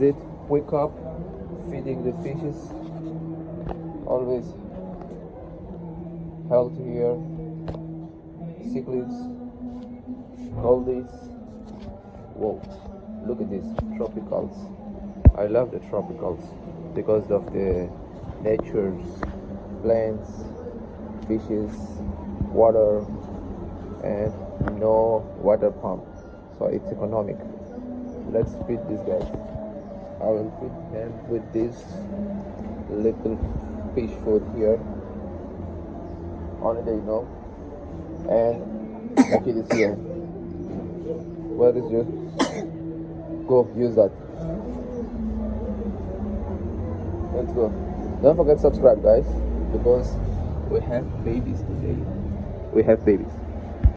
It wake up, feeding the fishes, always healthy here, cichlids, goldies. Whoa, look at this, tropicals. I love the tropicals because of the nature's plants, fishes, water, and no water pump, so it's economic. Let's feed these guys. I will feed them with this little fish food here. Only they know. And the kid is here. Where is you? Go use that. Let's go. Don't forget to subscribe, guys, because we have babies today. We have babies.